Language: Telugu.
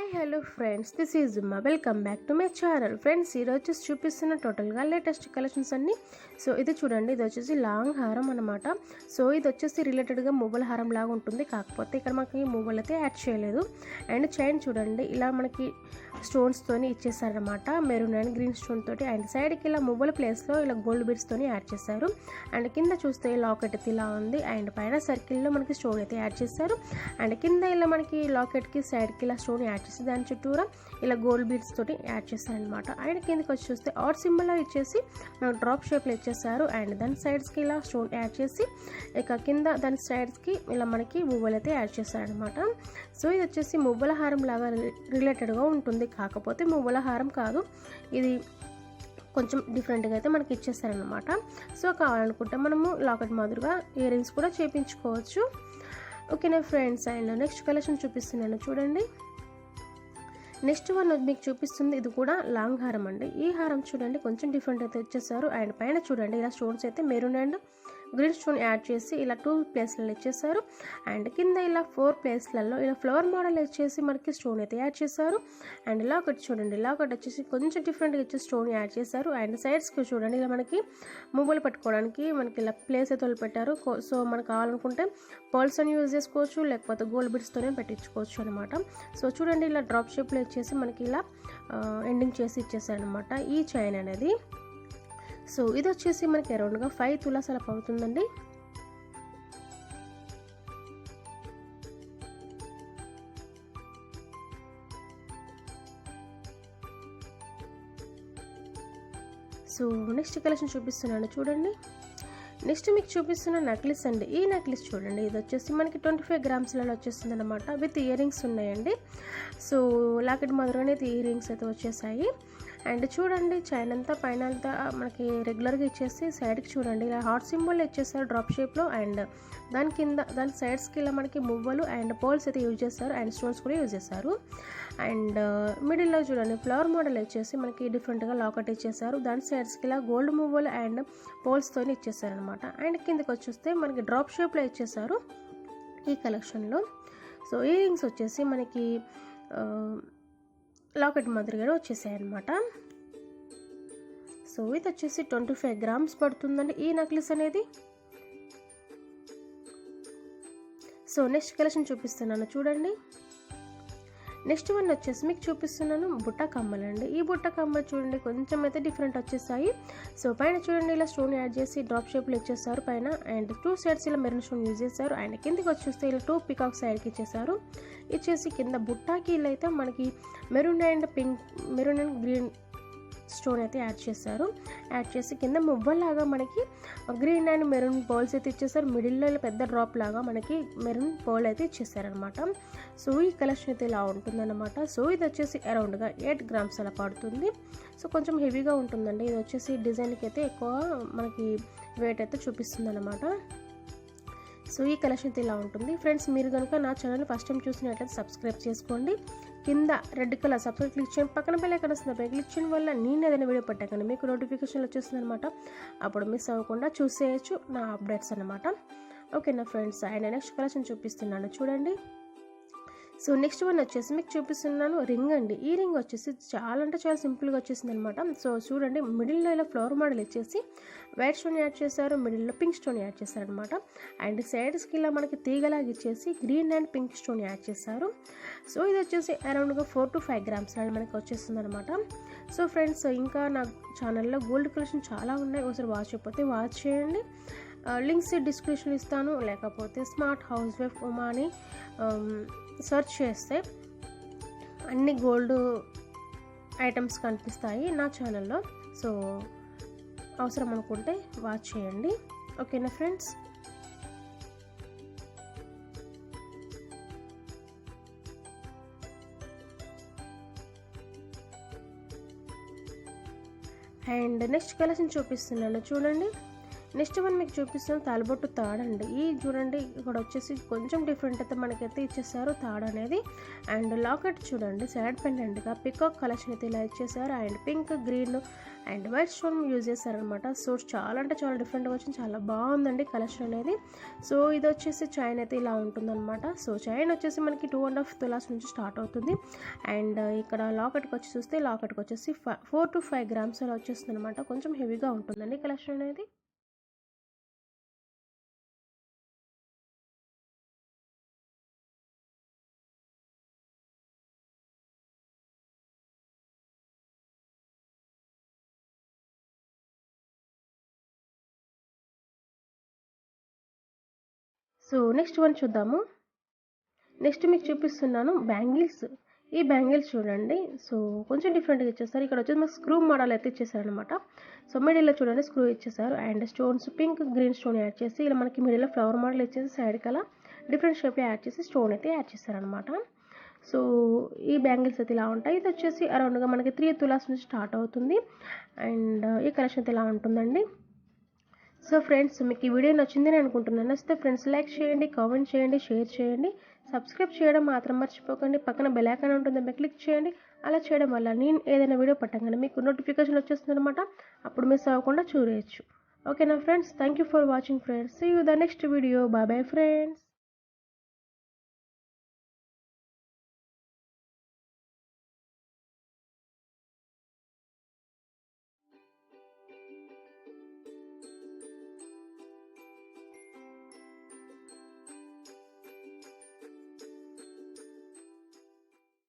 Hi hello friends, this is Uma. Welcome back to my channel. Friends, ఈరోజు వచ్చేసి చూపిస్తున్న టోటల్గా లేటెస్ట్ కలెక్షన్స్ అన్నీ. సో ఇది చూడండి, ఇది వచ్చేసి లాంగ్ హారం అనమాట. సో ఇది వచ్చేసి రిలేటెడ్గా మువ్వల హారం లాగా ఉంటుంది, కాకపోతే ఇక్కడ మనకి మువ్వలు అయితే యాడ్ చేయలేదు. అండ్ చైన్ చూడండి, ఇలా మనకి స్టోన్స్తోని ఇచ్చేసారనమాట, మెరూన్ అండ్ గ్రీన్ స్టోన్ తోటి. అండ్ సైడ్కి ఇలా మువ్వల ప్లేస్లో ఇలా గోల్డ్ బీడ్స్తోని యాడ్ చేశారు. అండ్ కింద చూస్తే లాకెట్ అయితే ఇలా ఉంది. అండ్ పైన సర్కిల్లో మనకి స్టోన్ అయితే యాడ్ చేశారు. అండ్ కింద ఇలా మనకి లాకెట్కి సైడ్కి ఇలా స్టోన్ యాడ్ చేసి దాని చుట్టూరా ఇలా గోల్డ్ బీడ్స్ తోటి యాడ్ చేశారనమాట. అండ్ కిందకి వచ్చి చూస్తే ఆర్ సింబల్ ఇచ్చేసి మనకు డ్రాప్ షేప్లో ఇచ్చేసారు. అండ్ దాని సైడ్స్కి ఇలా స్టోన్ యాడ్ చేసి ఇక కింద దాని సైడ్స్కి ఇలా మనకి మువ్వలు అయితే యాడ్ చేశారనమాట. సో ఇది వచ్చేసి మువ్వల హారం లాగా రిలేటెడ్గా ఉంటుంది, కాకపోతే మువ్వల హారం కాదు, ఇది కొంచెం డిఫరెంట్గా అయితే మనకి ఇచ్చేస్తారనమాట. సో కావాలనుకుంటే మనము లాకెట్ మాదిరిగా ఇయర్ రింగ్స్ కూడా చేయించుకోవచ్చు. ఓకేనా ఫ్రెండ్స్, అండ్ నెక్స్ట్ కలెక్షన్ చూపిస్తున్నాను చూడండి. నెక్స్ట్ వన్ మీకు చూపిస్తుంది, ఇది కూడా లాంగ్ హారం అండి. ఈ హారం చూడండి కొంచెం డిఫరెంట్ అయితే ఇచ్చేసారు. అండ్ పైన చూడండి ఇలా స్టోన్స్ అయితే maroon and green stone add చేసి ఇలా 2 ప్లేస్లలో ఇచ్చేసారు. అండ్ కింద ఇలా 4 ప్లేస్లలో ఇలా ఫ్లవర్ మోడల్ ఇచ్చేసి మనకి స్టోన్ అయితే యాడ్ చేశారు. అండ్ లాకెట్ చూడండి, లాకెట్ వచ్చేసి కొంచెం డిఫరెంట్గా ఇచ్చి స్టోన్ యాడ్ చేశారు. అండ్ సైడ్స్కి చూడండి ఇలా మనకి మువ్వలు పట్టుకోవడానికి మనకి ఇలా ప్లేస్ అయితే పెట్టారు. సో మనకు కావాలనుకుంటే పర్ల్స్ అని యూజ్ చేసుకోవచ్చు, లేకపోతే గోల్డ్ బిడ్స్తోనే పెట్టించుకోవచ్చు అనమాట. సో చూడండి ఇలా డ్రాప్ షేప్లో ఇచ్చేసి మనకి ఇలా ఎండింగ్ చేసి ఇచ్చేసారనమాట ఈ చైన్ అనేది. సో ఇది వచ్చేసి మనకి అరౌండ్గా 5 తులాస్ అలా అవుతుందండి. సో నెక్స్ట్ కలెక్షన్ చూపిస్తున్నాను చూడండి. నెక్స్ట్ మీకు చూపిస్తున్న నెక్లెస్ అండి. ఈ నెక్లెస్ చూడండి, ఇది వచ్చేసి మనకి 25 గ్రామ్స్లలో వచ్చేస్తుంది అనమాట, విత్ ఇయర్ రింగ్స్ ఉన్నాయండి. సో లాకెట్ మాదిరిగానే ఇయర్ రింగ్స్ అయితే వచ్చేసాయి. అండ్ చూడండి చైన్ అంతా పైన అంతా మనకి రెగ్యులర్గా ఇచ్చేసి సైడ్కి చూడండి ఇలా హార్ట్ సింబల్ ఇచ్చేసారు డ్రాప్ షేప్లో. అండ్ దాని కింద దాని సైడ్స్కి ఇలా మనకి మువ్వలు అండ్ పోల్స్ అయితే యూజ్ చేస్తారు, అండ్ స్టోన్స్ కూడా యూజ్ చేస్తారు. అండ్ మిడిల్లో చూడండి ఫ్లవర్ మోడల్ వచ్చేసి మనకి డిఫరెంట్గా లాకెట్ ఇచ్చేసారు. దాని సైడ్స్కి ఇలా గోల్డ్ మువ్వలు అండ్ పోల్స్తో ఇచ్చేసారు అనమాట. అండ్ కిందకి వచ్చేస్తే మనకి డ్రాప్ షేప్లో ఇచ్చేసారు ఈ కలెక్షన్లో. సో ఇయర్ రింగ్స్ వచ్చేసి మనకి లాకెట్ మాదిరిగా వచ్చేసాయి అనమాట. సో ఇది వచ్చేసి 25 గ్రామ్స్ పడుతుందండి ఈ నెక్లెస్ అనేది. సో నెక్స్ట్ కలెక్షన్ చూపిస్తున్నాను చూడండి. నెక్స్ట్ వన్ వచ్చేసి మీకు చూపిస్తున్నాను బుట్ట కమ్మలు అండి. ఈ బుట్ట కమ్మలు చూడండి కొంచెం అయితే డిఫరెంట్ వచ్చేసాయి. సో పైన చూడండి ఇలా స్టోన్ యాడ్ చేసి డ్రాప్ షేప్లో ఇచ్చేసారు పైన. అండ్ 2 సైడ్స్ ఇలా మెరూన్ స్టోన్ యూజ్ చేశారు. అండ్ కిందకి వచ్చి చూస్తే ఇలా 2 పికాక్ సైడ్కి ఇచ్చేసారు. ఇచ్చేసి కింద బుట్టాకి ఇలా అయితే మనకి మెరూన్ అండ్ గ్రీన్ స్టోన్ అయితే యాడ్ చేశారు. యాడ్ చేసి కింద మువ్వలాగా మనకి గ్రీన్ అండ్ మెరూన్ బాల్స్ అయితే ఇచ్చేసారు. మిడిల్లో పెద్ద డ్రాప్ లాగా మనకి మెరూన్ బాల్ అయితే ఇచ్చేసారనమాట. సో ఈ కలెక్షన్ అయితే ఇలా ఉంటుందన్నమాట. సో ఇది వచ్చేసి అరౌండ్గా 8 గ్రామ్స్ అలా పడుతుంది. సో కొంచెం హెవీగా ఉంటుందండి. ఇది వచ్చేసి డిజైన్కి అయితే ఎక్కువ మనకి వెయిట్ అయితే చూపిస్తుంది అనమాట. సో ఈ కలెక్షన్ అయితే ఇలా ఉంటుంది ఫ్రెండ్స్. మీరు కనుక నా ఛానల్ ఫస్ట్ టైం చూసినట్లయితే సబ్స్క్రైబ్ చేసుకోండి. కింద రెడ్ కలర్ సబ్స్క్రైబ్ క్లిక్ చేయండి, పక్కన బెల్ ఐకాన్ వస్తుంది, పై క్లిక్ చేయడం వల్ల నేను ఏదైనా వీడియో పెట్టకండి మీకు నోటిఫికేషన్లు వచ్చేస్తుంది అనమాట. అప్పుడు మిస్ అవ్వకుండా చూసేయచ్చు నా అప్డేట్స్ అనమాట. ఓకేనా ఫ్రెండ్స్, అండ్ నెక్స్ట్ కలెక్షన్ చూపిస్తున్నాను చూడండి. సో నెక్స్ట్ వన్ వచ్చేసి మీకు చూపిస్తున్నాను రింగ్ అండి. ఈ రింగ్ వచ్చేసి చాలా అంటే చాలా సింపుల్గా వచ్చేసింది అనమాట. సో చూడండి మిడిల్లో ఇలా ఫ్లవర్ మోడల్ ఇచ్చేసి వైట్ స్టోన్ యాడ్ చేశారు, మిడిల్లో పింక్ స్టోన్ యాడ్ చేశారు అనమాట. అండ్ సైడ్స్కి ఇలా మనకి తీగలాగా ఇచ్చేసి green and pink stone add చేశారు. సో ఇది వచ్చేసి అరౌండ్గా 4 to 5 గ్రామ్స్ మనకి వచ్చేస్తుంది అనమాట. సో ఫ్రెండ్స్, ఇంకా నా ఛానల్లో గోల్డ్ కలెక్షన్ చాలా ఉన్నాయి, ఒకసారి వాచ్ అయిపోతే వాచ్ చేయండి. లింక్స్ డిస్క్రిప్షన్ ఇస్తాను, లేకపోతే స్మార్ట్ హౌస్ వైఫ్ ఉమా అని సెర్చ్ చేస్తే అన్ని గోల్డ్ ఐటమ్స్ కనిపిస్తాయి నా ఛానల్లో. సో అవసరం అనుకుంటే వాచ్ చేయండి. ఓకేనా ఫ్రెండ్స్. అండ్ నెక్స్ట్ కలెక్షన్ చూపిస్తున్నాను చూడండి. నెక్స్ట్ వన్ మీకు చూపిస్తున్న తాలిబొట్టు తాడండి. ఈ చూడండి ఇక్కడ వచ్చేసి కొంచెం డిఫరెంట్ అయితే మనకైతే ఇచ్చేసారు తాడు అనేది. అండ్ లాకెట్ చూడండి సైడ్ పెండెంట్గా పికాక్ కలెక్షన్ అయితే ఇలా ఇచ్చేసారు. And pink, green and white stone use చేశారనమాట. సో చాలా అంటే చాలా డిఫరెంట్గా వచ్చింది, చాలా బాగుందండి కలెక్షన్ అనేది. సో ఇది వచ్చేసి చైన్ అయితే ఇలా ఉంటుందన్నమాట. సో చైన్ వచ్చేసి మనకి 2.5 తులాస్ నుంచి స్టార్ట్ అవుతుంది. అండ్ ఇక్కడ లాకెట్కి వచ్చి చూస్తే లాకెట్కి వచ్చేసి 4 to 5 grams అలా వచ్చేస్తుంది అనమాట. కొంచెం హెవీగా ఉంటుందండి కలెక్షన్ అనేది. సో నెక్స్ట్ వన్ చూద్దాము. నెక్స్ట్ మీకు చూపిస్తున్నాను బ్యాంగిల్స్. ఈ బ్యాంగిల్స్ చూడండి. సో కొంచెం డిఫరెంట్గా ఇచ్చేస్తారు. ఇక్కడ వచ్చేసి మాకు స్క్రూ మోడల్ అయితే ఇచ్చేసారనమాట. సో మిడిల్లో చూడండి స్క్రూ ఇచ్చేసారు. And stones pink, green stone add చేసి ఇలా మనకి మిడిల్లో ఫ్లవర్ మోడల్ ఇచ్చేసి సైడ్కి అలా డిఫరెంట్ షేప్లో యాడ్ చేసి స్టోన్ అయితే యాడ్ చేశారనమాట. సో ఈ బ్యాంగిల్స్ అయితే ఇలా ఉంటాయి. ఇది వచ్చేసి అరౌండ్గా మనకి 3 తులాస్ నుంచి స్టార్ట్ అవుతుంది. అండ్ ఈ కలెక్షన్ అయితే ఇలా ఉంటుందండి. సో ఫ్రెండ్స్ మీకు ఈ వీడియో నచ్చిందని అనుకుంటున్నాను. నచ్చితే ఫ్రెండ్స్ లైక్ చేయండి, కామెంట్ చేయండి, షేర్ చేయండి, సబ్స్క్రైబ్ చేయడం మాత్రం మర్చిపోకండి. పక్కన బెల్ ఐకాన్ ఉంటుంది, దాన్ని క్లిక్ చేయండి. అలా చేయడం వల్ల నేను ఏదైనా వీడియో పట్టగానే మీకు నోటిఫికేషన్ వచ్చేస్తుంది అనమాట. అప్పుడు మిస్ అవ్వకుండా చూడవచ్చు. ఓకేనా friends, thank you for watching friends. See you the next video. Bye bye friends.